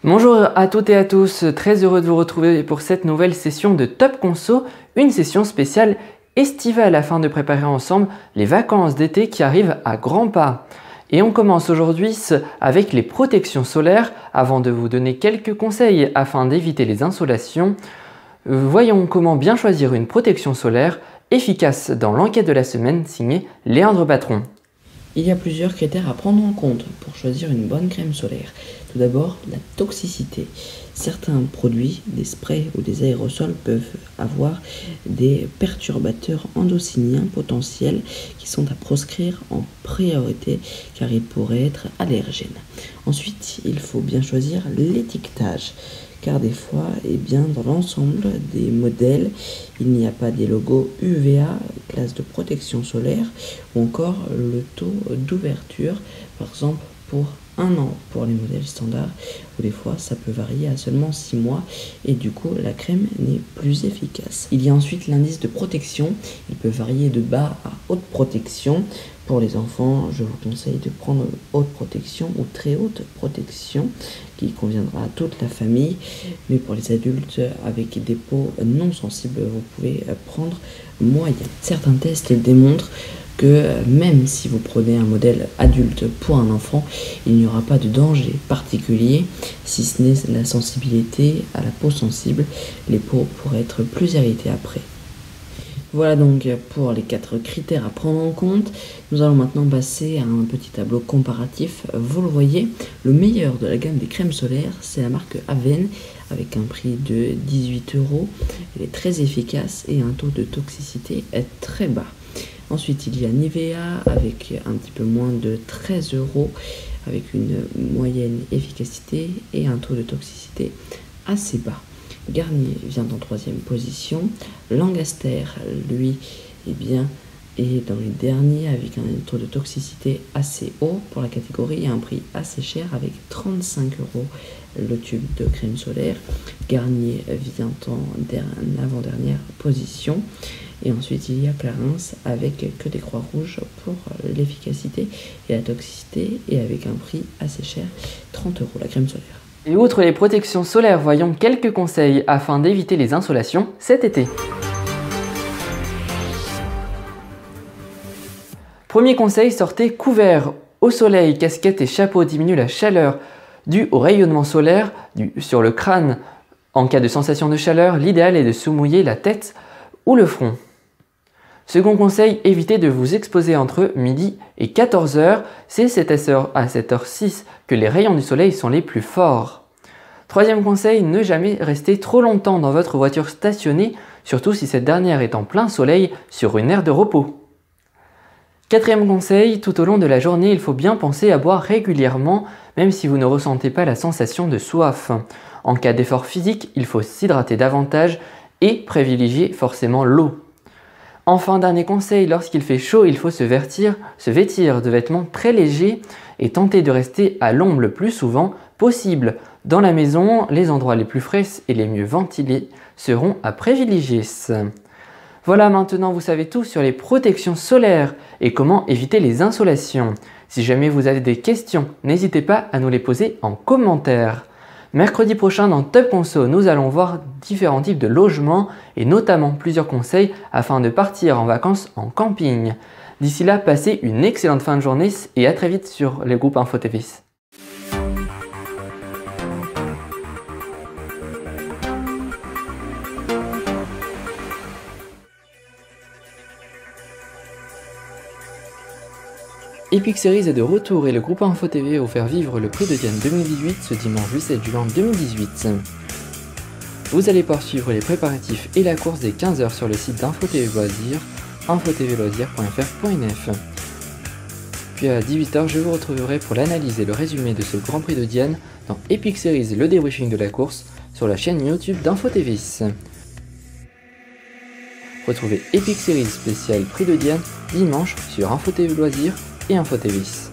Bonjour à toutes et à tous, très heureux de vous retrouver pour cette nouvelle session de Top Conso, une session spéciale estivale afin de préparer ensemble les vacances d'été qui arrivent à grands pas. Et on commence aujourd'hui avec les protections solaires. Avant de vous donner quelques conseils afin d'éviter les insolations, voyons comment bien choisir une protection solaire efficace dans l'enquête de la semaine signée Léandre Patron. Il y a plusieurs critères à prendre en compte pour choisir une bonne crème solaire. Tout d'abord, la toxicité. Certains produits, des sprays ou des aérosols peuvent avoir des perturbateurs endocriniens potentiels qui sont à proscrire en priorité car ils pourraient être allergènes. Ensuite, il faut bien choisir l'étiquetage car des fois, dans l'ensemble des modèles, il n'y a pas des logos UVA, classe de protection solaire, ou encore le taux d'ouverture, par exemple pour 1 an pour les modèles standards, ou des fois ça peut varier à seulement 6 mois, et du coup la crème n'est plus efficace. Il y a ensuite l'indice de protection, il peut varier de bas à haute protection. Pour les enfants, je vous conseille de prendre haute protection ou très haute protection qui conviendra à toute la famille. Mais pour les adultes avec des peaux non sensibles, vous pouvez prendre moyen. Certains tests démontrent que même si vous prenez un modèle adulte pour un enfant, il n'y aura pas de danger particulier, si ce n'est la sensibilité à la peau sensible. Les peaux pourraient être plus irritées après. Voilà donc pour les 4 critères à prendre en compte. Nous allons maintenant passer à un petit tableau comparatif. Vous le voyez, le meilleur de la gamme des crèmes solaires, c'est la marque Aven avec un prix de 18 €. Elle est très efficace et un taux de toxicité est très bas. Ensuite, il y a Nivea avec un petit peu moins de 13 € avec une moyenne efficacité et un taux de toxicité assez bas. Garnier vient en 3e position. Lancaster, lui, est dans les derniers avec un taux de toxicité assez haut pour la catégorie et un prix assez cher avec 35 € le tube de crème solaire. Garnier vient en avant-dernière position. Et ensuite, il y a Clarins avec que des croix rouges pour l'efficacité et la toxicité et avec un prix assez cher, 30 € la crème solaire. Et outre les protections solaires, voyons quelques conseils afin d'éviter les insolations cet été. Premier conseil, sortez couverts au soleil. Casquette et chapeau diminuent la chaleur due au rayonnement solaire sur le crâne. En cas de sensation de chaleur, l'idéal est de se mouiller la tête ou le front. Second conseil, évitez de vous exposer entre midi et 14 h. C'est à cette heure-ci que les rayons du soleil sont les plus forts. Troisième conseil, ne jamais rester trop longtemps dans votre voiture stationnée, surtout si cette dernière est en plein soleil sur une aire de repos. Quatrième conseil, tout au long de la journée, il faut bien penser à boire régulièrement, même si vous ne ressentez pas la sensation de soif. En cas d'effort physique, il faut s'hydrater davantage et privilégier forcément l'eau. Enfin, dernier conseil, lorsqu'il fait chaud, il faut se vêtir de vêtements très légers et tenter de rester à l'ombre le plus souvent possible. Dans la maison, les endroits les plus frais et les mieux ventilés seront à privilégier. Voilà, maintenant vous savez tout sur les protections solaires et comment éviter les insolations. Si jamais vous avez des questions, n'hésitez pas à nous les poser en commentaire. Mercredi prochain dans Top Conso, nous allons voir différents types de logements et notamment plusieurs conseils afin de partir en vacances en camping. D'ici là, passez une excellente fin de journée et à très vite sur les groupes InfoTVs. Epic Series est de retour et le groupe InfoTV va faire vivre le prix de Diane 2018 ce dimanche 17 juin 2018. Vous allez poursuivre les préparatifs et la course des 15 h sur le site d'InfoTV Loisirs, infotvloisirs.fr.nf. Puis à 18 h, je vous retrouverai pour l'analyse et le résumé de ce Grand Prix de Diane dans Epic Series, le débriefing de la course sur la chaîne YouTube d'InfoTVs. Retrouvez Epic Series spécial Prix de Diane dimanche sur InfoTV Loisirs et InfoTVs.